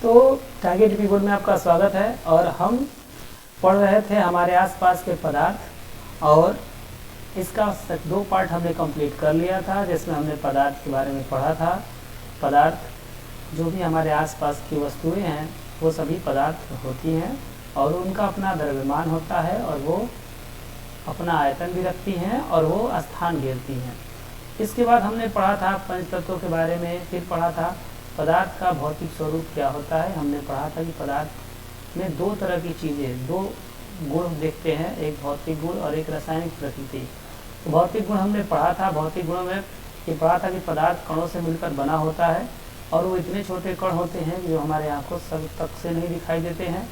तो target board में आपका स्वागत है। और हम पढ़ रहे थे हमारे आसपास के पदार्थ, और इसका 2 पार्ट हमने कंप्लीट कर लिया था, जिसमें हमने पदार्थ के बारे में पढ़ा था। पदार्थ जो भी हमारे आसपास की वस्तुएं हैं वो सभी पदार्थ होती हैं और उनका अपना द्रव्यमान होता है और वो अपना आयतन भी रखती हैं और वो स्थान घेरती हैं। इसके बाद हमने पढ़ा था पंच तत्वों के बारे में, फिर पढ़ा था पदार्थ का भौतिक स्वरूप क्या होता है। हमने पढ़ा था कि पदार्थ में 2 तरह की चीज़ें, 2 गुण देखते हैं, एक भौतिक गुण और एक रासायनिक प्रकृति। तो भौतिक गुण हमने पढ़ा था। भौतिक गुणों में ये पढ़ा था कि पदार्थ कणों से मिलकर बना होता है और वो इतने छोटे कण होते हैं जो हमारे आंखों सब तक से नहीं दिखाई देते हैं।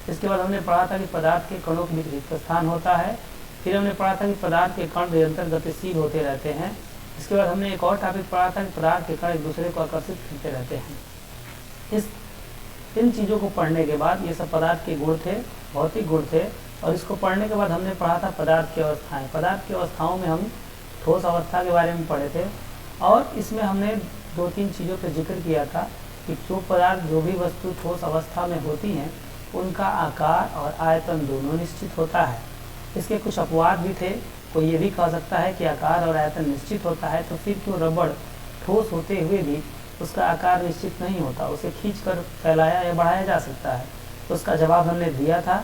इसके बाद हमने पढ़ा था कि पदार्थ के कणों के बीच रिक्त स्थान होता है। फिर हमने पढ़ा था कि पदार्थ के कण निरंतर गतिशील होते रहते हैं। इसके बाद हमने एक और टॉपिक पढ़ा था कि पदार्थ के कण एक दूसरे को आकर्षित करते रहते हैं। इन चीज़ों को पढ़ने के बाद, ये सब पदार्थ के गुण थे, भौतिक गुण थे, और इसको पढ़ने के बाद हमने पढ़ा था पदार्थ की अवस्थाएं। पदार्थ की अवस्थाओं में हम ठोस अवस्था के बारे में पढ़े थे और इसमें हमने 2-3 चीज़ों पर जिक्र किया था कि जो पदार्थ, जो भी वस्तु ठोस अवस्था में होती हैं उनका आकार और आयतन दोनों निश्चित होता है। इसके कुछ अपवाद भी थे। कोई ये भी कह सकता है कि आकार और आयतन निश्चित होता है तो फिर क्यों रबड़ ठोस होते हुए भी उसका आकार निश्चित नहीं होता, उसे खींचकर फैलाया या बढ़ाया जा सकता है। तो उसका जवाब हमने दिया था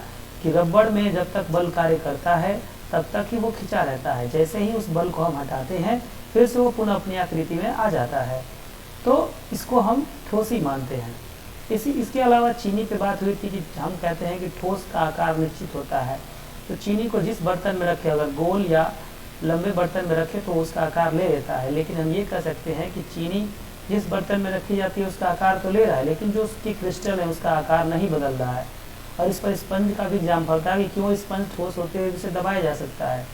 कि रबड़ में जब तक बल कार्य करता है तब तक ही वो खिंचा रहता है। जैसे ही उस बल को हम हटाते हैं फिर से वो पुनः अपनी आकृति में आ जाता है। तो इसको हम ठोस ही मानते हैं। इसके अलावा चीनी पे बात हुई थी कि हम कहते हैं कि ठोस का आकार निश्चित होता है। तो चीनी को जिस बर्तन में रखे, अगर गोल या लंबे बर्तन में रखे तो उसका आकार ले लेता है। लेकिन हम ये कह सकते हैं कि चीनी जिस बर्तन में रखी जाती है उसका आकार तो ले रहा है, लेकिन जो उसकी क्रिस्टल है उसका आकार नहीं बदल रहा है। और इस पर स्पंज का भी एग्जाम्पल था कि क्यों स्पंज ठोस होते हुए उसे दबाया जा सकता है।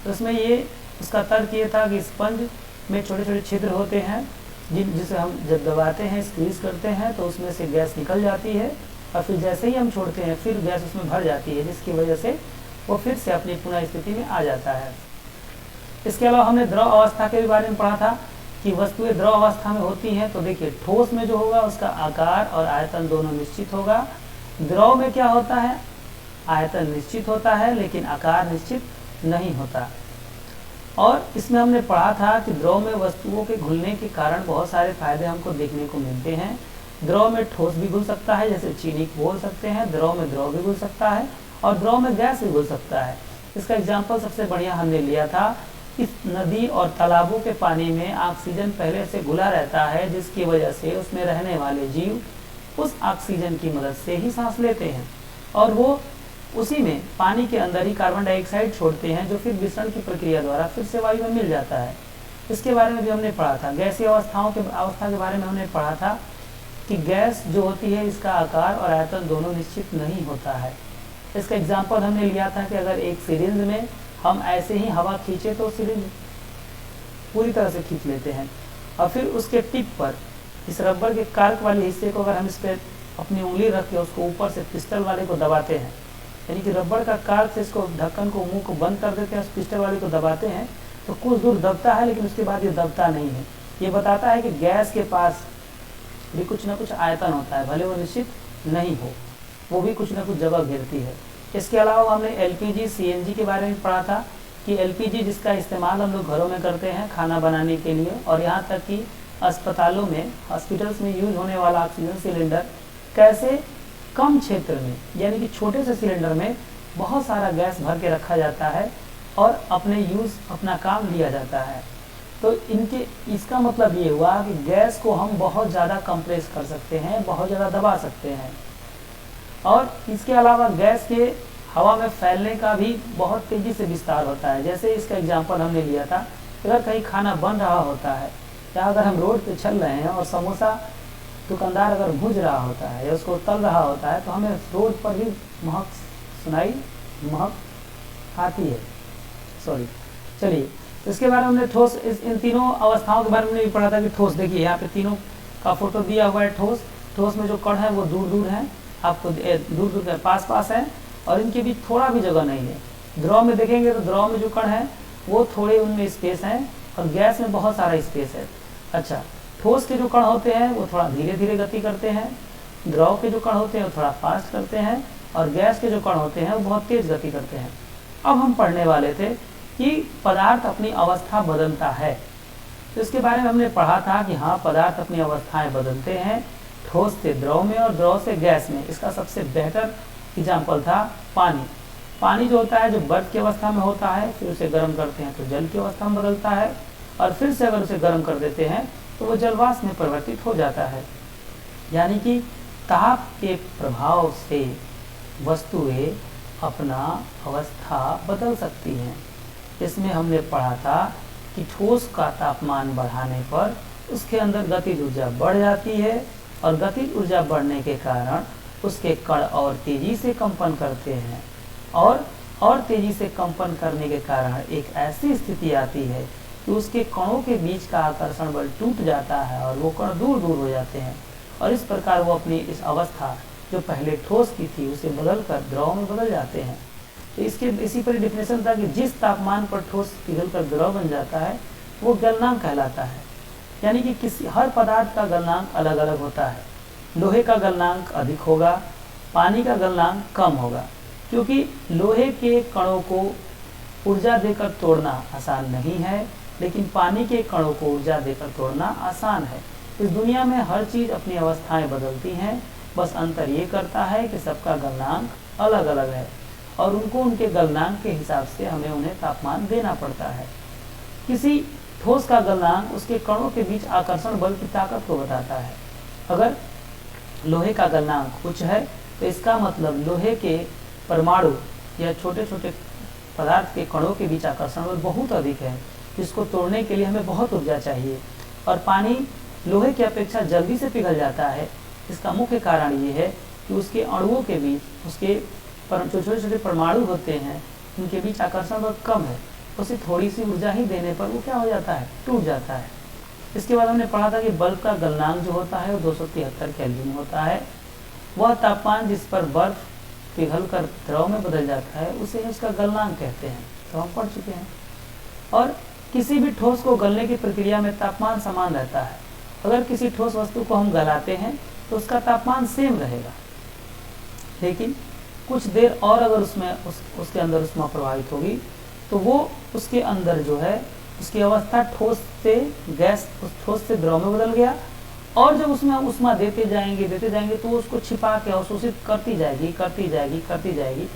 तो उसमें ये उसका तर्क ये था कि स्पंज में छोटे छोटे छिद्र होते हैं जिसे हम जब दबाते हैं, स्क्वीज करते हैं तो उसमें से गैस निकल जाती है और फिर जैसे ही हम छोड़ते हैं फिर गैस उसमें भर जाती है, जिसकी वजह से वो फिर से अपनी पुनः स्थिति में आ जाता है। इसके अलावा हमने द्रव अवस्था के बारे में पढ़ा था कि वस्तुएं द्रव अवस्था में होती हैं। तो देखिए, ठोस में जो होगा उसका आकार और आयतन दोनों निश्चित होगा। द्रव में क्या होता है, आयतन निश्चित होता है लेकिन आकार निश्चित नहीं होता। और इसमें हमने पढ़ा था कि द्रव में वस्तुओं के घुलने के कारण बहुत सारे फायदे हमको देखने को मिलते हैं। द्रव में ठोस भी घुल सकता है, जैसे चीनी को बोल सकते हैं। द्रव में द्रव भी घुल सकता है और द्रव में गैस भी घुल सकता है। इसका एग्जाम्पल सबसे बढ़िया हमने लिया था, इस नदी और तालाबों के पानी में ऑक्सीजन पहले से घुला रहता है, जिसकी वजह से उसमें रहने वाले जीव उस ऑक्सीजन की मदद से ही सांस लेते हैं और वो उसी में पानी के अंदर ही कार्बन डाइऑक्साइड छोड़ते हैं, जो फिर विसरण की प्रक्रिया द्वारा फिर से वायु में मिल जाता है। इसके बारे में भी हमने पढ़ा था। गैसीय अवस्था के बारे में हमने पढ़ा था कि गैस जो होती है इसका आकार और आयतन दोनों निश्चित नहीं होता है। इसका एग्जाम्पल हमने लिया था कि अगर एक सिरिंज में हम ऐसे ही हवा खींचे तो सिरिंज पूरी तरह से खींच लेते हैं और फिर उसके टिप पर इस रबर के कार्क वाले हिस्से को अगर हम इस पर अपनी उंगली रख के उसको ऊपर से पिस्टल वाले को दबाते हैं, यानी कि रबर का कार्क से इसको ढक्कन को, मुंह को बंद कर देते हैं, उस पिस्टल वाले को दबाते हैं तो कुछ दूर दबता है, लेकिन उसके बाद ये दबता नहीं है। ये बताता है कि गैस के पास भी कुछ ना कुछ आयतन होता है, भले वो निश्चित नहीं हो, वो भी कुछ ना कुछ जगह घेरती है। इसके अलावा हमने एलपीजी, सीएनजी के बारे में पढ़ा था कि एलपीजी जिसका इस्तेमाल हम लोग घरों में करते हैं खाना बनाने के लिए, और यहाँ तक कि अस्पतालों में, हॉस्पिटल्स में यूज होने वाला ऑक्सीजन सिलेंडर कैसे कम क्षेत्र में, यानी कि छोटे से सिलेंडर में बहुत सारा गैस भर के रखा जाता है और अपना काम लिया जाता है। तो इसका मतलब ये हुआ कि गैस को हम बहुत ज़्यादा कंप्रेस कर सकते हैं, बहुत ज़्यादा दबा सकते हैं। और इसके अलावा गैस के हवा में फैलने का भी बहुत तेज़ी से विस्तार होता है। जैसे इसका एग्जाम्पल हमने लिया था, अगर कहीं खाना बन रहा होता है या अगर हम रोड पे चल रहे हैं और समोसा दुकानदार अगर भूज रहा होता है या उसको तल रहा होता है तो हमें रोड पर भी महक आती है। चलिए, तो इसके बारे में हमने ठोस, इन तीनों अवस्थाओं के बारे में भी पढ़ा था कि ठोस, देखिए यहाँ पे तीनों का फोटो दिया हुआ है। ठोस में जो कण है वो दूर दूर हैं, आपको दूर दूर के पास पास है और इनके बीच थोड़ा भी जगह नहीं है। द्रव में देखेंगे तो द्रव में जो कण है वो थोड़े उनमें स्पेस हैं और गैस में बहुत सारा स्पेस है। अच्छा, ठोस के जो कण होते हैं वो थोड़ा धीरे धीरे गति करते हैं द्रव के जो कण होते हैं वो थोड़ा फास्ट करते हैं और गैस के जो कण होते हैं वो बहुत तेज गति करते हैं। अब हम पढ़ने वाले थे कि पदार्थ अपनी अवस्था बदलता है। तो इसके बारे में हमने पढ़ा था कि हाँ, पदार्थ अपनी अवस्थाएं बदलते हैं, ठोस से द्रव में और द्रव से गैस में। इसका सबसे बेहतर एग्जाम्पल था पानी। पानी जो होता है, जो बर्फ की अवस्था में होता है, फिर उसे गर्म करते हैं तो जल की अवस्था में बदलता है, और फिर से अगर उसे गर्म कर देते हैं तो वो जलवाष्प में परिवर्तित हो जाता है। यानी कि ताप के प्रभाव से वस्तुएं अपना अवस्था बदल सकती हैं। इसमें हमने पढ़ा था कि ठोस का तापमान बढ़ाने पर उसके अंदर गतिज ऊर्जा बढ़ जाती है, और गतिज ऊर्जा बढ़ने के कारण उसके कण और तेजी से कंपन करते हैं, और तेजी से कंपन करने के कारण एक ऐसी स्थिति आती है कि उसके कणों के बीच का आकर्षण बल टूट जाता है और वो कण दूर दूर हो जाते हैं, और इस प्रकार वो अपनी इस अवस्था जो पहले ठोस की थी उसे बदलकर द्रव में बदल जाते हैं। तो इसके इसी पर डिफिनेशन था कि जिस तापमान पर ठोस पिघलकर द्रव बन जाता है वो गलनांक कहलाता है। यानी कि किसी हर पदार्थ का गलनांक अलग अलग होता है। लोहे का गलनांक अधिक होगा, पानी का गलनांक कम होगा, क्योंकि लोहे के कणों को ऊर्जा देकर तोड़ना आसान नहीं है, लेकिन पानी के कणों को ऊर्जा देकर तोड़ना आसान है। इस दुनिया में हर चीज़ अपनी अवस्थाएं बदलती हैं, बस अंतर ये करता है कि सबका गलनांक अलग अलग है, और उनको उनके गलनांक के हिसाब से हमें उन्हें तापमान देना पड़ता है। किसी ठोस का गलनांक उसके कणों के बीच आकर्षण बल की ताकत को बताता है। अगर लोहे का गलनांक उच्च है तो इसका मतलब लोहे के परमाणु या छोटे छोटे पदार्थ के कणों के बीच आकर्षण बल बहुत अधिक है, जिसको तोड़ने के लिए हमें बहुत ऊर्जा चाहिए। और पानी लोहे की अपेक्षा जल्दी से पिघल जाता है। इसका मुख्य कारण ये है कि उसके अणुओं के बीच, उसके जो छोटे छोटे परमाणु होते हैं, उनके बीच आकर्षण बल कम है। उसे थोड़ी सी ऊर्जा ही देने पर वो क्या हो जाता है, टूट जाता है। इसके बाद हमने पढ़ा था कि बल्ब का गलनांक जो होता है वो 273 केल्विन होता है। वह तापमान जिस पर बर्फ पिघलकर द्रव में बदल जाता है उसे उसका गलनांक कहते हैं। तो हम पढ़ चुके हैं। और किसी भी ठोस को गलने की प्रक्रिया में तापमान समान रहता है। अगर किसी ठोस वस्तु को हम गलाते हैं तो उसका तापमान सेम रहेगा, लेकिन कुछ देर और अगर उसके अंदर उष्मा प्रवाहित होगी तो वो उसके अंदर जो है उसकी अवस्था ठोस से गैस, उस ठोस से द्रव में बदल गया, और जब उसमें उष्मा देते जाएंगे तो उसको छिपा के अवशोषित करती जाएगी।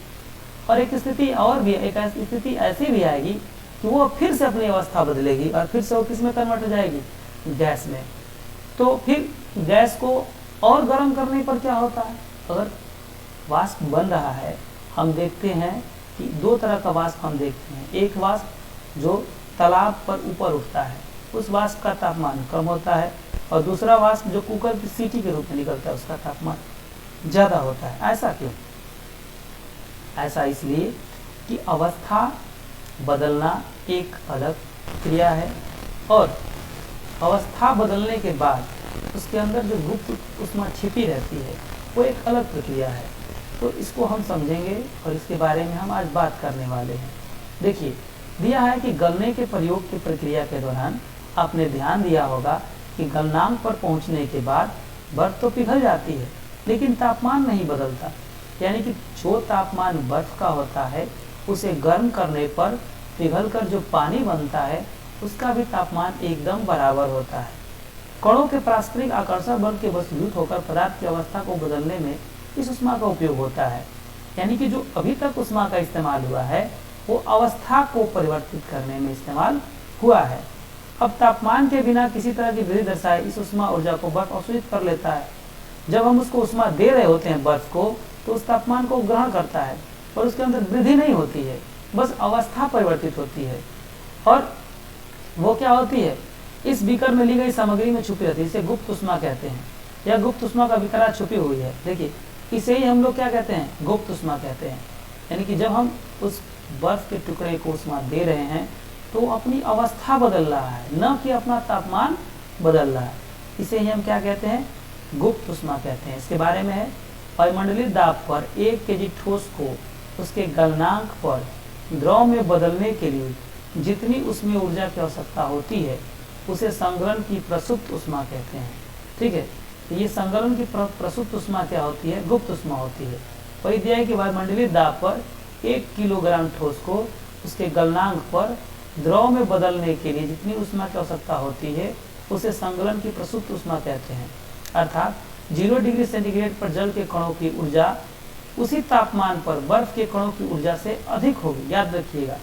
और एक स्थिति ऐसी भी आएगी कि वो फिर से अपनी अवस्था बदलेगी और फिर से वो किस में कन्वर्ट हो जाएगी, गैस में। तो फिर गैस को और गर्म करने पर क्या होता है, अगर वाष्प बन रहा है, हम देखते हैं कि दो तरह का वाष्प हम देखते हैं। एक वाष्प जो तालाब पर ऊपर उठता है, उस वाष्प का तापमान कम होता है, और दूसरा वाष्प जो कुकर की सीटी के रूप में निकलता है उसका तापमान ज़्यादा होता है। ऐसा क्यों? ऐसा इसलिए कि अवस्था बदलना एक अलग क्रिया है, और अवस्था बदलने के बाद उसके अंदर जो गुप्त ऊष्मा छिपी रहती है वो एक अलग प्रक्रिया है। तो इसको हम समझेंगे और इसके बारे में हम आज बात करने वाले हैं। देखिए, दिया है कि गलने के प्रयोग की प्रक्रिया के दौरान आपने ध्यान दिया होगा कि गलनांक पर पहुंचने के बाद बर्फ तो पिघल जाती है, लेकिन तापमान नहीं बदलता। यानी कि जो तापमान बर्फ का होता है उसे गर्म करने पर पिघलकर जो पानी बनता है उसका भी तापमान एकदम बराबर होता है। कणों के पारस्परिक आकर्षण बल के वशीभूत होकर पदार्थ की अवस्था को बदलने में इस ऊष्मा का उपयोग होता है। यानी कि जो अभी तक ऊष्मा का इस्तेमाल हुआ है वो अवस्था को परिवर्तित करने में इस्तेमाल हुआ है। अब तापमान के बिना किसी तरह की वृद्धि दर्शाए इस ऊष्मा ऊर्जा को बर्फ अवशोषित कर लेता है। जब हम उसको ऊष्मा दे रहे होते हैं बर्फ को, तो उस तापमान को ग्रहण करता है और उसके अंदर वृद्धि नहीं होती है, बस अवस्था परिवर्तित होती है। और वो क्या होती है, इस बीकर में ली गई सामग्री में छुपी रहती है। इसे गुप्त ऊष्मा कहते हैं। यह गुप्त ऊष्मा का विकरा छुपी हुई है। देखिए, इसे ही हम लोग क्या कहते हैं, गुप्त ऊष्मा कहते हैं। यानी कि जब हम उस बर्फ के टुकड़े को ऊष्मा दे रहे हैं तो अपनी अवस्था बदल रहा है, न कि अपना तापमान बदल रहा है। इसे ही हम क्या कहते हैं, गुप्त ऊष्मा कहते हैं। इसके बारे में है, वायुमंडलीय दाब पर 1 केजी ठोस को उसके गलनांक पर द्रव में बदलने के लिए जितनी उसमें ऊर्जा की आवश्यकता होती है उसे संघनन की प्रसुप्त ऊष्मा कहते हैं। ठीक है, तो ये संगलन की प्रसुप्त उष्मा क्या होती है, गुप्त उष्मा होती है। वही दिया है कि वायुमंडलीय दाब पर 1 किलोग्राम ठोस को उसके गलनांक पर द्रव में बदलने के लिए जितनी उष्मा की आवश्यकता होती है उसे संगलन की प्रसुप्त उष्मा कहते हैं। अर्थात 0 डिग्री सेंटीग्रेड पर जल के कणों की ऊर्जा उसी तापमान पर बर्फ के कणों की ऊर्जा से अधिक होगी। याद रखिएगा,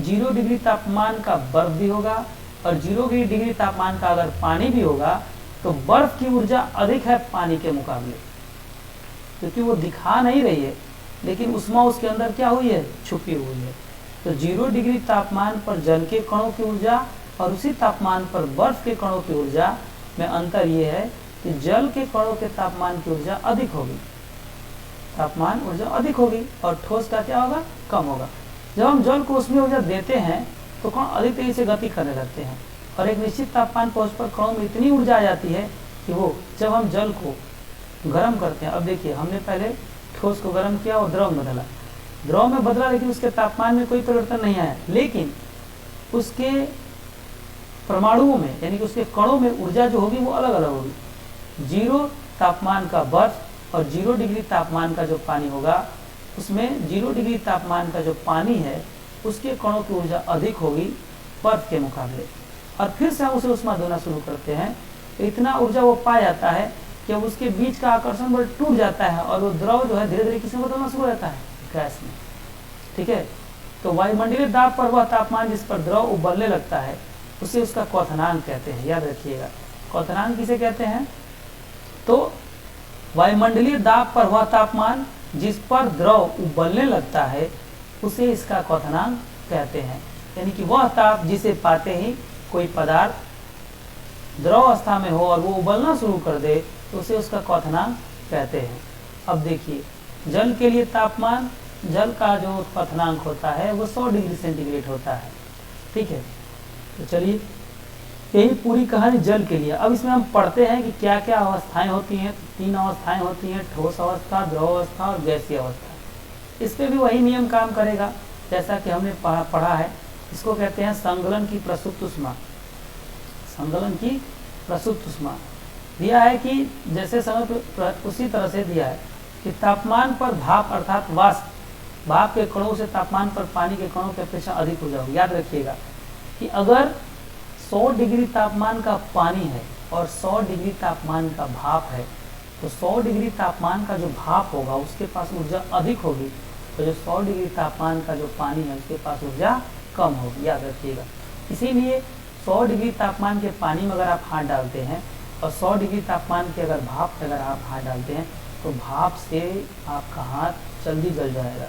0 डिग्री तापमान का बर्फ भी होगा और 0 डिग्री तापमान का अगर पानी भी होगा तो बर्फ की ऊर्जा अधिक है पानी के मुकाबले, क्योंकि वो दिखा नहीं रही है लेकिन उष्मा उसके अंदर क्या हुई है, छुपी हुई है। तो 0 डिग्री तापमान पर जल के कणों की ऊर्जा और उसी तापमान पर बर्फ के कणों की ऊर्जा में अंतर ये है कि जल के कणों के तापमान की ऊर्जा अधिक होगी, तापमान ऊर्जा अधिक होगी और ठोस का क्या होगा, कम होगा। जब हम जल को उसमें ऊर्जा देते हैं तो कण अधिक तेजी से गति करने लगते हैं और एक निश्चित तापमान पहुँच पर कणों में इतनी ऊर्जा आ जाती है कि वो जब हम जल को गर्म करते हैं, अब देखिए हमने पहले ठोस को गर्म किया और द्रव में बदला, द्रव में बदला लेकिन उसके तापमान में कोई परिवर्तन नहीं आया, लेकिन उसके परमाणुओं में यानी कि उसके कणों में ऊर्जा जो होगी वो अलग अलग होगी। 0 तापमान का बर्फ और 0 डिग्री तापमान का जो पानी होगा उसमें 0 डिग्री तापमान का जो पानी है उसके कणों की ऊर्जा अधिक होगी बर्फ के मुकाबले। और फिर से हम उसे उष्मा देना शुरू करते हैं तो इतना ऊर्जा वो पा जाता है कि अब उसके बीच का आकर्षण बल टूट जाता है और वो द्रव जो है धीरे धीरे किसमें बदलना शुरू हो जाता है, गैस में। ठीक है, तो वायुमंडलीय दाब पर वह तापमान जिस पर द्रव उबलने लगता है उसे उसका क्वथनांक कहते हैं। याद रखिएगा, क्वथनांक किसे कहते हैं, तो वायुमंडलीय दाब पर वह तापमान जिस पर द्रव उबलने लगता है उसे इसका क्वथनांक कहते हैं। यानी कि वह ताप जिसे पाते ही कोई पदार्थ द्रव अवस्था में हो और वो उबलना शुरू कर दे तो उसे उसका क्वथनांक कहते हैं। अब देखिए, जल के लिए तापमान, जल का जो क्वथनांक होता है वो 100 डिग्री सेंटीग्रेड होता है। ठीक है, तो चलिए यही पूरी कहानी जल के लिए। अब इसमें हम पढ़ते हैं कि क्या क्या अवस्थाएं होती हैं। 3 अवस्थाएं होती हैं, ठोस अवस्था, द्रव अवस्था और गैसीय अवस्था। इस पे भी वही नियम काम करेगा जैसा कि हमने पढ़ा है। इसको कहते हैं संगलन की प्रसुप्त उष्मा। संगलन की प्रसुप्त उष्मा दिया है कि जैसे समय उसी तरह से दिया है कि तापमान पर भाप अर्थात वाष्प, भाप के कणों से तापमान पर पानी के कणों की अपेक्षा अधिक ऊर्जा होगी। याद रखिएगा कि अगर 100 डिग्री तापमान का पानी है और 100 डिग्री तापमान का भाप है तो 100 डिग्री तापमान का जो भाप होगा उसके पास ऊर्जा अधिक होगी और जो 100 डिग्री तापमान का जो पानी है उसके पास ऊर्जा कम होगी। याद रखिएगा, इसीलिए 100 डिग्री तापमान के पानी में अगर आप हाथ डालते हैं और 100 डिग्री तापमान के अगर भाप में अगर आप हाथ डालते हैं तो भाप से आपका हाथ जल्दी जल जाएगा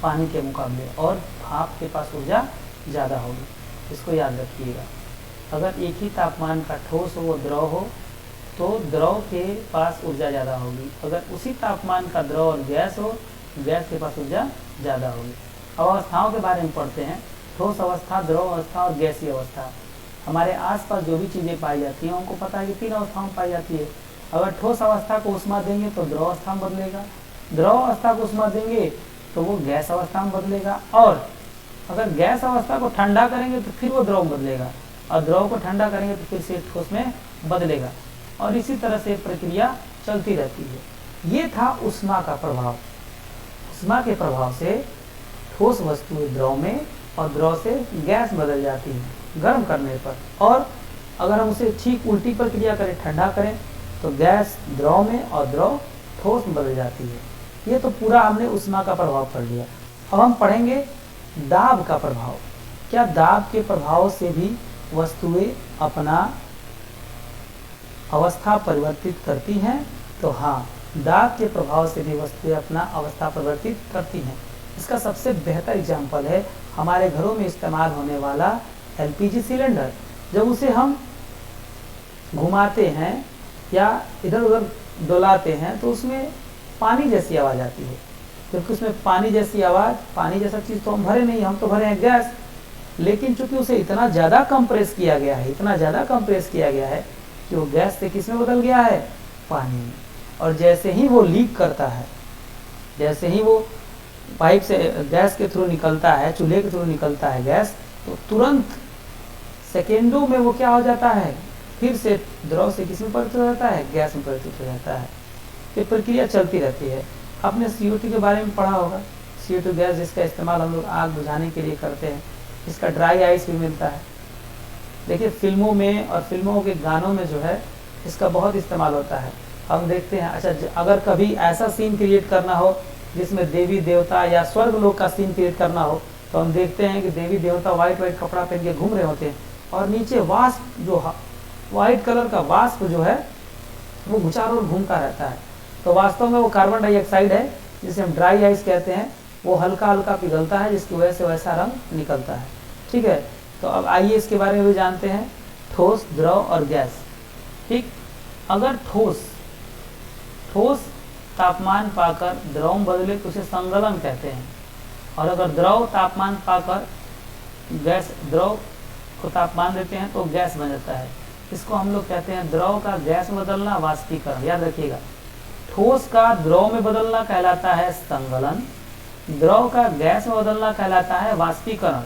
पानी के मुकाबले और भाप के पास ऊर्जा ज़्यादा होगी। इसको याद रखिएगा। अगर एक ही तापमान का ठोस हो वो द्रव हो तो द्रव के पास ऊर्जा ज़्यादा होगी, अगर उसी तापमान का द्रव और गैस हो गैस के पास ऊर्जा ज़्यादा होगी। अब अवस्थाओं के बारे में पढ़ते हैं। ठोस अवस्था, द्रव अवस्था और गैसीय अवस्था। हमारे आसपास जो भी चीज़ें पाई जाती हैं उनको पता है कि 3 अवस्थाओं में पाई जाती है। अगर ठोस अवस्था को उष्मा देंगे तो द्रव अवस्था में बदलेगा, द्रव अवस्था को उष्मा देंगे तो वो गैस अवस्था में बदलेगा, और अगर गैस अवस्था को ठंडा करेंगे तो फिर वो द्रव में बदलेगा और द्रव को ठंडा करेंगे तो फिर से ठोस में बदलेगा, और इसी तरह से प्रक्रिया चलती रहती है। ये था उष्मा का प्रभाव। उष्मा के प्रभाव से ठोस वस्तुएं द्रव में और द्रव से गैस बदल जाती है गर्म करने पर, और अगर हम उसे ठीक उल्टी प्रक्रिया करें, ठंडा करें तो गैस द्रव में और द्रव ठोस में बदल जाती है। ये तो पूरा हमने उष्मा का प्रभाव पढ़ लिया। अब हम पढ़ेंगे दाब का प्रभाव। क्या दाब के प्रभाव से भी वस्तुएं अपना अवस्था परिवर्तित करती हैं? तो हाँ, दाब के प्रभाव से भी वस्तुएं अपना अवस्था परिवर्तित करती हैं। इसका सबसे बेहतर एग्जाम्पल है हमारे घरों में इस्तेमाल होने वाला एलपीजी सिलेंडर। जब उसे हम घुमाते हैं या इधर उधर डोलाते हैं तो उसमें पानी जैसी आवाज़ आती है, क्योंकि उसमें पानी जैसी आवाज़, पानी जैसा चीज़ तो हम भरे नहीं, हम तो भरे हैं गैस। लेकिन चूंकि उसे इतना ज़्यादा कंप्रेस किया गया है, इतना ज़्यादा कंप्रेस किया गया है कि वो गैस से किस में बदल गया है, पानी में। और जैसे ही वो लीक करता है, जैसे ही वो पाइप से गैस के थ्रू निकलता है, चूल्हे के थ्रू निकलता है गैस, तो तुरंत सेकेंडों में वो क्या हो जाता है, फिर से द्रव से किस में परिवर्तित हो जाता है, गैस में परिवर्तित हो जाता है। ये प्रक्रिया चलती रहती है। आपने CO2 के बारे में पढ़ा होगा, CO2 गैस जिसका इस्तेमाल हम लोग आग बुझाने के लिए करते हैं, इसका ड्राई आइस भी मिलता है। देखिए फिल्मों में और फिल्मों के गानों में जो है इसका बहुत इस्तेमाल होता है। हम देखते हैं, अच्छा अगर कभी ऐसा सीन क्रिएट करना हो जिसमें देवी देवता या स्वर्ग लोक का सीन क्रिएट करना हो, तो हम देखते हैं कि देवी देवता वाइट कपड़ा पहन के घूम रहे होते हैं और नीचे वाष्प जो व्हाइट कलर का वाष्प जो है वो चारों ओर घूमता रहता है। तो वास्तव में वो कार्बन डाइऑक्साइड है जिसे हम ड्राई आइस कहते हैं। वो हल्का हल्का पिघलता है जिसकी वजह से वैसा रंग निकलता है। ठीक है, तो अब आइए इसके बारे में भी जानते हैं, ठोस, द्रव और गैस। ठीक, अगर ठोस तापमान पाकर द्रव में बदले तो उसे संगलन कहते हैं, और अगर द्रव तापमान पाकर द्रव को तापमान देते हैं तो गैस बन जाता है। इसको हम लोग कहते हैं द्रव का गैस में बदलना, वाष्पीकरण। याद रखिएगा, ठोस का द्रव में बदलना कहलाता है संगलन, द्रव का गैस में बदलना कहलाता है वाष्पीकरण,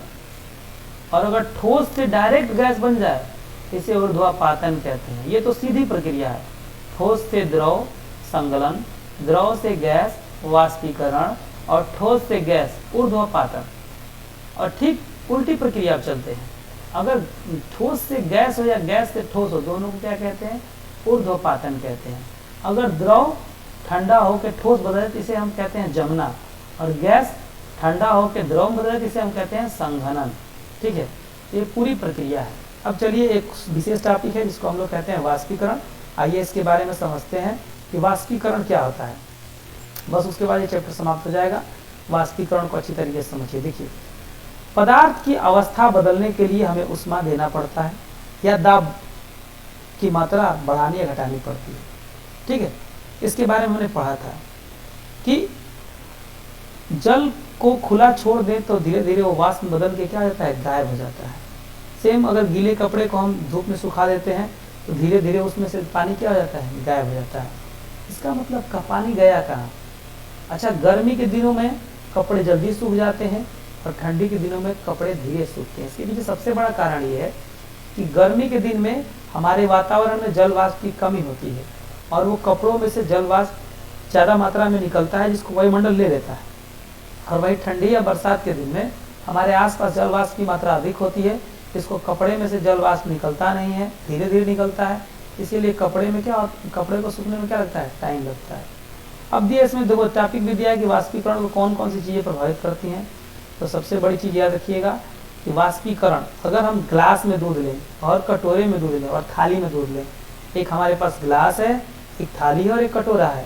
और अगर ठोस से डायरेक्ट गैस बन जाए इसे ऊर्ध्वापातन कहते हैं। ये तो सीधी प्रक्रिया है, ठोस से द्रव संगलन, द्रव से गैस वाष्पीकरण, और ठोस से गैस ऊर्ध्वापातन। और ठीक उल्टी प्रक्रिया चलते हैं, अगर ठोस से गैस हो या गैस से ठोस हो, दोनों को क्या कहते हैं, ऊर्ध्वपातन कहते हैं। अगर द्रव ठंडा होकर ठोस बदले तो इसे हम कहते हैं जमना, और गैस ठंडा होकर द्रव बदले तो इसे हम कहते हैं संघनन। ठीक है, ये पूरी प्रक्रिया है। अब चलिए एक विशेष टॉपिक है जिसको हम लोग कहते हैं वाष्पीकरण। आइए इसके बारे में समझते हैं कि वाष्पीकरण क्या होता है। बस उसके बाद ये चैप्टर समाप्त हो जाएगा। वाष्पीकरण को अच्छी तरीके से समझिए। देखिए, पदार्थ की अवस्था बदलने के लिए हमें ऊष्मा देना पड़ता है या दाब की मात्रा बढ़ानी या घटानी पड़ती है। ठीक है, इसके बारे में हमने पढ़ा था कि जल को खुला छोड़ दें तो धीरे धीरे वो वाष्प बदल के क्या हो जाता है, गायब हो जाता है। सेम अगर गीले कपड़े को हम धूप में सुखा देते हैं तो धीरे धीरे उसमें से पानी क्या हो जाता है, गायब हो जाता है। इसका मतलब का पानी गया कहाँ। अच्छा, गर्मी के दिनों में कपड़े जल्दी सूख जाते हैं और ठंडी के दिनों में कपड़े धीरे सूखते हैं। इसके पीछे सबसे बड़ा कारण ये है कि गर्मी के दिन में हमारे वातावरण में जल वाष्प की कमी होती है और वो कपड़ों में से जल वाष्प ज़्यादा मात्रा में निकलता है जिसको वायुमंडल ले लेता है। और वही ठंडी या बरसात के दिन में हमारे आसपास जल वाष्प की मात्रा अधिक होती है, इसको कपड़े में से जल वाष्प निकलता नहीं है, धीरे धीरे निकलता है। इसीलिए कपड़े में क्या, कपड़े को सूखने में क्या लगता है, टाइम लगता है। अब दिए इसमें देखो टॉपिक भी दिया है कि वाष्पीकरण को कौन कौन सी चीज़ें प्रभावित करती हैं। तो सबसे बड़ी चीज़ याद रखिएगा कि वाष्पीकरण, अगर हम ग्लास में दूध लें और कटोरे में दूध लें और थाली में दूध लें, एक हमारे पास ग्लास है, एक थाली है और एक कटोरा है,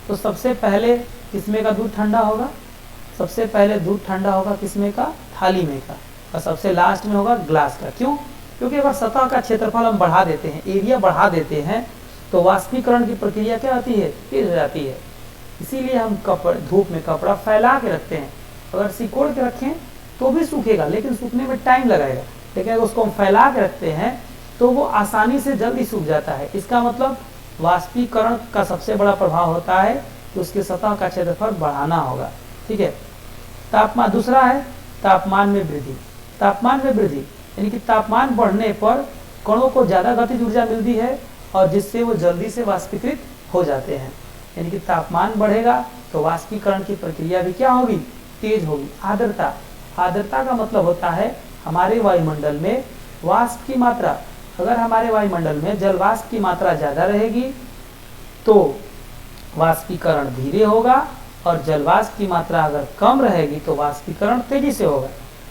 तो सबसे पहले किसमें का दूध ठंडा होगा, सबसे पहले दूध ठंडा होगा किसमें का, थाली में का, और सबसे लास्ट में होगा ग्लास का। क्यों? क्योंकि अगर सतह का क्षेत्रफल हम बढ़ा देते हैं, एरिया बढ़ा देते हैं, तो वाष्पीकरण की प्रक्रिया क्या होती है, तेज हो जाती है। इसीलिए हम धूप में कपड़ा फैला के रखते हैं। अगर सिकोड़ के रखें तो भी सूखेगा, लेकिन सूखने में टाइम लगाएगा, लेकिन अगर उसको हम फैला के रखते हैं तो वो आसानी से जल्दी सूख जाता है। इसका मतलब वाष्पीकरण का सबसे बड़ा प्रभाव होता है कि उसके सतह का क्षेत्रफल बढ़ाना होगा। ठीक है। तापमान, दूसरा है तापमान में वृद्धि। तापमान में वृद्धि यानी कि तापमान बढ़ने पर कणों को ज़्यादा गतिज ऊर्जा मिलती है और जिससे वो जल्दी से वाष्पीकृत हो जाते हैं। यानी कि तापमान बढ़ेगा तो वाष्पीकरण की प्रक्रिया भी क्या होगी, तेज होगी। आर्द्रता, आर्द्रता का मतलब होता है हमारे वायुमंडल में वाष्प की मात्रा, अगर हमारे वायुमंडल में जल वाष्प की मात्रा ज़्यादा रहेगी तो वाष्पीकरण धीरे होगा, और जल वाष्प की मात्रा अगर कम रहेगी तो वाष्पीकरण तेजी से होगा।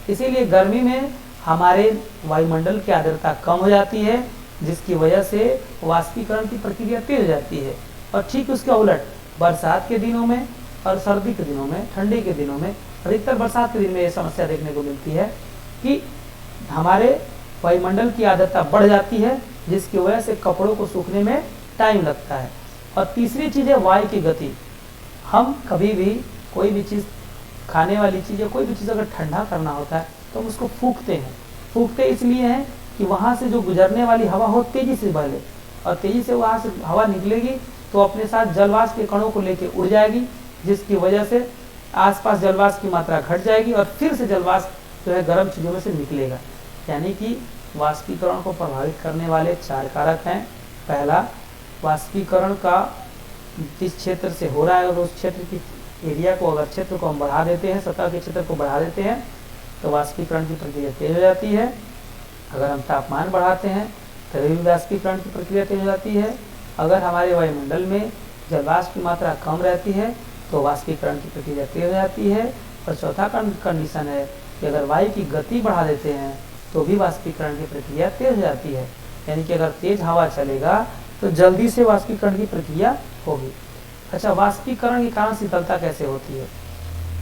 इसीलिए गर्मी में हमारे वायुमंडल की आर्द्रता कम हो जाती है, जिसकी वजह से वाष्पीकरण की प्रक्रिया तेज हो जाती है। और ठीक उसके उलट बरसात के दिनों में और सर्दी के दिनों में, ठंडी के दिनों में, अधिकतर बरसात के दिन में ये समस्या देखने को मिलती है कि हमारे वायुमंडल की आर्द्रता बढ़ जाती है, जिसकी वजह से कपड़ों को सूखने में टाइम लगता है। और तीसरी चीज़ है वायु की गति। हम कभी भी कोई भी चीज़, खाने वाली चीज़ या कोई भी चीज़ अगर ठंडा करना होता है तो हम उसको फूंकते हैं। फूंकते इसलिए हैं कि वहाँ से जो गुजरने वाली हवा हो तेज़ी से बहे, और तेज़ी से वहाँ से हवा निकलेगी तो अपने साथ जलवाष्प के कणों को लेकर उड़ जाएगी, जिसकी वजह से आसपास जलवाष्प की मात्रा घट जाएगी और फिर से जलवाष्प जो है गर्म चीज़ों में से निकलेगा। यानी कि वाष्पीकरण को प्रभावित करने वाले 4 कारक हैं। पहला, वाष्पीकरण का जिस क्षेत्र से हो रहा है और उस क्षेत्र की एरिया को, अगर क्षेत्र को हम बढ़ा देते हैं, सतह के क्षेत्र को बढ़ा देते हैं तो वाष्पीकरण की प्रक्रिया तेज हो जाती है। अगर हम तापमान बढ़ाते हैं तभी भी वाष्पीकरण की प्रक्रिया तेज हो जाती है। अगर हमारे वायुमंडल में जल वाष्प की मात्रा कम रहती है तो वाष्पीकरण की प्रक्रिया तेज हो जाती है। और चौथा कंडीशन है कि अगर वायु की गति बढ़ा देते हैं तो भी वाष्पीकरण की प्रक्रिया तेज हो जाती है। यानी कि अगर तेज हवा चलेगा तो जल्दी से वाष्पीकरण की प्रक्रिया होगी। अच्छा, वाष्पीकरण के कारण शीतलता कैसे होती है?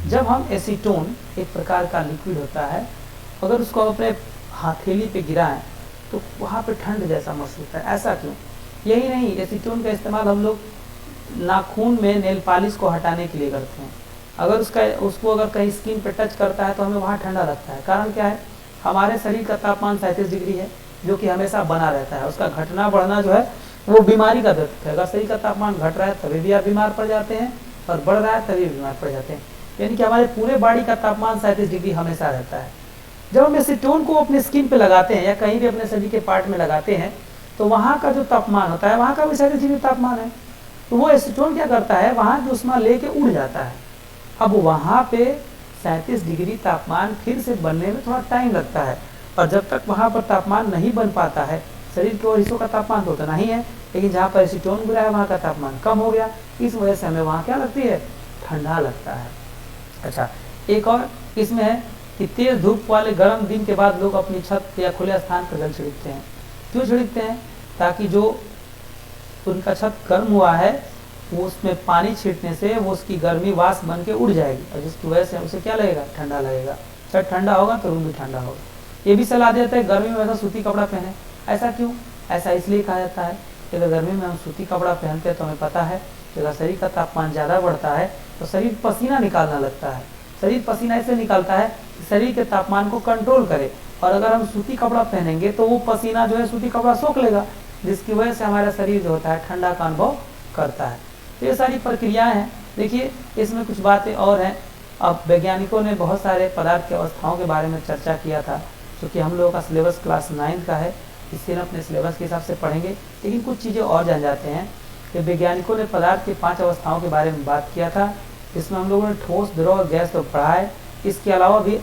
जब हम एसीटोन, एक प्रकार का लिक्विड होता है, अगर उसको अपने हथेली पे गिराएं तो वहाँ पे ठंड जैसा महसूस होता है। ऐसा क्यों? यही नहीं, एसीटोन का इस्तेमाल हम लोग नाखून में नेल पॉलिश को हटाने के लिए करते हैं। अगर उसको अगर कहीं स्किन पे टच करता है तो हमें वहाँ ठंडा लगता है। कारण क्या है? हमारे शरीर का तापमान 37 डिग्री है, जो कि हमेशा बना रहता है। उसका घटना बढ़ना जो है वो बीमारी का द्योतक है। अगर शरीर का तापमान घट रहा है तभी भी आप बीमार पड़ जाते हैं, और बढ़ रहा है तभी बीमार पड़ जाते हैं। यानी कि हमारे पूरे बॉडी का तापमान 37 डिग्री हमेशा रहता है। जब हम एसीटोन को अपने स्किन पे लगाते हैं या कहीं भी अपने शरीर के पार्ट में लगाते हैं तो वहाँ का जो तापमान होता है, वहाँ का भी 37 डिग्री तापमान है। तो वो एसीटोन क्या करता है, वहाँ जो उष्मा लेके उड़ जाता है। अब वहाँ पे 37 डिग्री तापमान फिर से बनने में थोड़ा टाइम लगता है, और जब तक वहाँ पर तापमान नहीं बन पाता है, शरीर के और हिस्सों का तापमान तो उतना ही है, लेकिन जहाँ पर एसीटोन गिरा है वहाँ का तापमान कम हो गया। इस वजह से हमें वहाँ क्या लगती है? ठंडा लगता है। अच्छा, एक और इसमें है कि तेज धूप वाले गर्म दिन के बाद लोग अपनी छत या खुले स्थान पर जल छिड़कते हैं। क्यों छिड़कते हैं? ताकि जो उनका छत गर्म हुआ है वो उसमें पानी छींटने से वो उसकी गर्मी वाष्प बन के उड़ जाएगी, और जिसकी वजह से उसे क्या लगेगा? ठंडा लगेगा। छत ठंडा होगा तो रूम भी ठंडा होगा। ये भी सलाह देते हैं गर्मी में वैसा सूती कपड़ा पहने। ऐसा क्यों? ऐसा इसलिए कहा जाता है कि अगर गर्मी में हम सूती कपड़ा पहनते हैं तो हमें पता है कि अगर शरीर का तापमान ज़्यादा बढ़ता है तो शरीर पसीना निकालना लगता है। शरीर पसीना ऐसे निकालता है कि शरीर के तापमान को कंट्रोल करे, और अगर हम सूती कपड़ा पहनेंगे तो वो पसीना जो है सूती कपड़ा सोख लेगा, जिसकी वजह से हमारा शरीर जो होता है ठंडा का अनुभव करता है। तो ये सारी प्रक्रियाएं हैं। देखिए, इसमें कुछ बातें और हैं। अब वैज्ञानिकों ने बहुत सारे पदार्थ की अवस्थाओं के बारे में चर्चा किया था, क्योंकि हम लोगों का सिलेबस क्लास 9 का है, इससे अपने सिलेबस के हिसाब से पढ़ेंगे। लेकिन कुछ चीज़ें और जान जाते हैं कि वैज्ञानिकों ने पदार्थ की 5 अवस्थाओं के बारे में बात किया था, जिसमें हम लोगों ने ठोस, द्रव, गैस तो पढ़ा है। इसके अलावा भी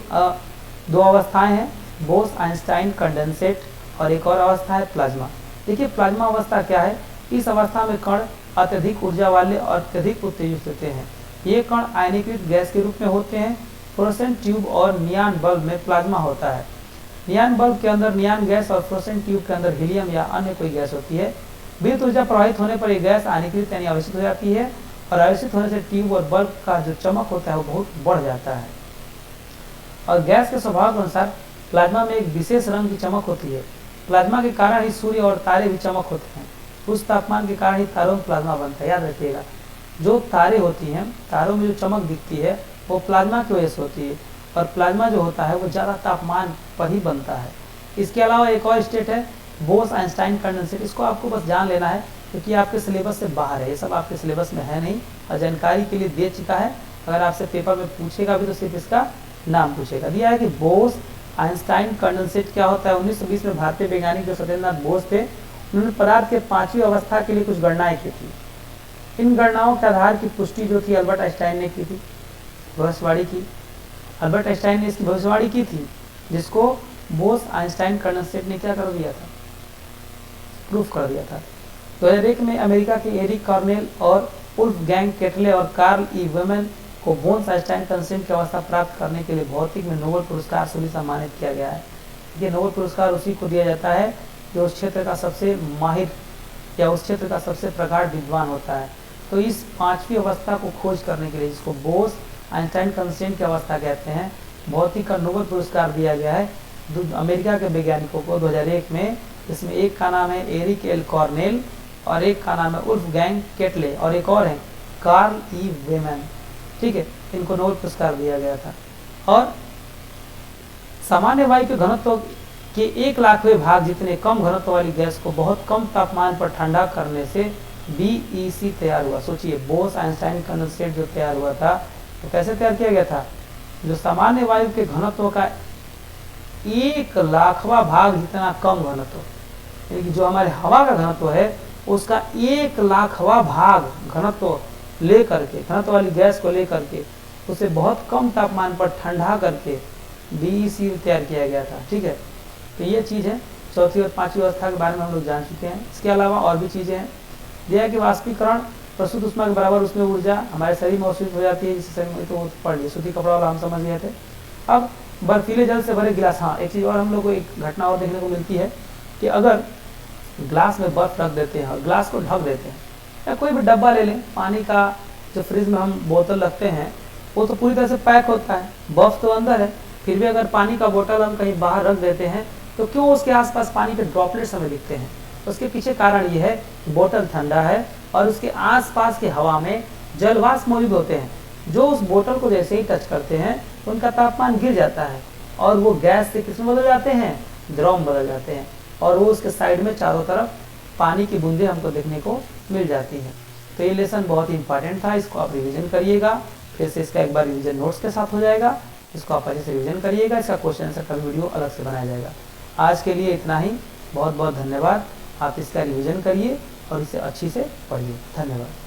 2 अवस्थाएं हैं, बोस आइंस्टाइन कंडेंसेट, और एक और अवस्था है प्लाज्मा। देखिए, प्लाज्मा अवस्था क्या है? इस अवस्था में कण अत्यधिक ऊर्जा वाले और अत्यधिक उत्तेजित होते हैं। ये कण आयनीकृत गैस के रूप में होते हैं। फ्लोरोसेंट ट्यूब और नियान बल्ब में प्लाज्मा होता है। नियान बल्ब के अंदर नियान गैस और फ्लोरोसेंट ट्यूब के अंदर हीलियम या अन्य कोई गैस होती है। विद्युत ऊर्जा प्रवाहित होने पर यह गैस आयनीकृत यानी आवेशित हो जाती है, और आवेशित होने से ट्यूब और बल्ब का जो चमक होता है वो बहुत बढ़ जाता है। और गैस के स्वभाव के अनुसार प्लाज्मा में एक विशेष रंग की चमक होती है। प्लाज्मा के कारण ही सूर्य और तारे भी चमक होते हैं। उस तापमान के कारण ही तारों में प्लाज्मा बनता है। याद रखिएगा, जो तारे होती हैं, तारों में जो चमक दिखती है वो प्लाज्मा की वजह से होती है, और प्लाज्मा जो होता है वो ज़्यादा तापमान पर ही बनता है। इसके अलावा एक और स्टेट है बोस आइंस्टाइन कंडेंसेट। इसको आपको बस जान लेना है, क्योंकि आपके सिलेबस से बाहर है, ये सब आपके सिलेबस में है नहीं, और जानकारी के लिए दे चुका है। अगर आपसे पेपर में पूछेगा भी तो सिर्फ इसका नाम पूछेगा। दिया है कि बोस आइंस्टाइन कंडेंसेट क्या होता है। 1920 में भारतीय वैज्ञानिक जो सत्येंद्रनाथ बोस थे, उन्होंने पदार्थ के 5वीं अवस्था के लिए कुछ गणनाएं की थी। इन गणनाओं के आधार की पुष्टि जो थी अल्बर्ट आइंस्टाइन ने की थी, भविष्यवाणी की। अल्बर्ट आइंस्टाइन ने इसकी भविष्यवाणी की थी, जिसको बोस आइंस्टाइन कंडेंसेट ने क्या कर दिया था? प्रूफ कर दिया था। 2001 में अमेरिका के एरिक कॉर्नेल और वुल्फगैंग केटले और कार्ल ई वेमन को बोस आइंस्टाइन कंडेंसेट की अवस्था प्राप्त करने के लिए भौतिक में नोबेल पुरस्कार से भी सम्मानित किया गया है। ये नोबेल पुरस्कार उसी को दिया जाता है जो उस क्षेत्र का सबसे माहिर या उस क्षेत्र का सबसे प्रगाढ़ विद्वान होता है। तो इस 5वीं अवस्था को खोज करने के लिए, जिसको बोस आइंस्टाइन कंडेंसेट की अवस्था कहते हैं, भौतिक का नोबेल पुरस्कार दिया गया है अमेरिका के वैज्ञानिकों को 2001 में। इसमें एक का नाम है एरिक एल कॉर्नेल, और एक का नाम है वुल्फगैंग केटले, और एक और है कार्ल ई वेमन। ठीक है, इनको नोबेल पुरस्कार दिया गया था। और सामान्य वायु के घनत्व के 1,00,000वें भाग जितने कम घनत्व वाली गैस को बहुत कम तापमान पर ठंडा करने से BEC तैयार हुआ। सोचिए, बोस आइंस्टाइन कंडेंसेट जो तैयार हुआ था तो कैसे तैयार किया गया था? जो सामान्य वायु के घनत्व का 1,00,000वां भाग जितना कम घनत्व, यानी कि जो हमारे हवा का घनत्व है उसका 1,00,000वां भाग घनत्व ले करके, घनत्व वाली गैस को ले करके उसे बहुत कम तापमान पर ठंडा करके BEC तैयार किया गया था। ठीक है, तो ये चीज़ है। चौथी और पांचवी अवस्था के बारे में हम लोग जान चुके हैं। इसके अलावा और भी चीज़ें हैं। यह है कि वाष्पीकरण प्रस्तुत ऊष्मा के बराबर उसमें ऊर्जा हमारे शरीर में अवशोषित हो जाती है, जिससे शरीर में, तो पढ़ लिए सूती कपड़ा वाला हम समझ गए थे। अब बर्फीले जल से भरे गिलास, हाँ एक चीज़ और हम लोग को एक घटना और देखने को मिलती है कि अगर ग्लास में बर्फ़ रख देते हैं और ग्लास को ढक देते हैं, या कोई भी डब्बा ले लें पानी का, जो फ्रिज में हम बोतल रखते हैं वो तो पूरी तरह से पैक होता है, बर्फ़ तो अंदर है, फिर भी अगर पानी का बोतल हम कहीं बाहर रख देते हैं तो क्यों उसके आसपास पानी के ड्रॉपलेट्स हमें दिखते हैं? उसके पीछे कारण ये है कि बोतल ठंडा है और उसके आसपास की हवा में जलवाष्प मौजूद होते हैं, जो उस बोतल को जैसे ही टच करते हैं उनका तापमान गिर जाता है और वो गैस से किसमें बदल जाते हैं? द्रव में बदल जाते हैं, और वो उसके साइड में चारों तरफ पानी की बूंदें हमको देखने को मिल जाती हैं। तो ये लेसन बहुत ही इंपॉर्टेंट था, इसको आप रिवीजन करिएगा। फिर से इसका एक बार रिवीजन नोट्स के साथ हो जाएगा, इसको आप अच्छे से रिवीजन करिएगा। इसका क्वेश्चन आंसर का वीडियो अलग से बनाया जाएगा। आज के लिए इतना ही, बहुत बहुत धन्यवाद। आप इसका रिवीजन करिए और इसे अच्छी से पढ़िए। धन्यवाद।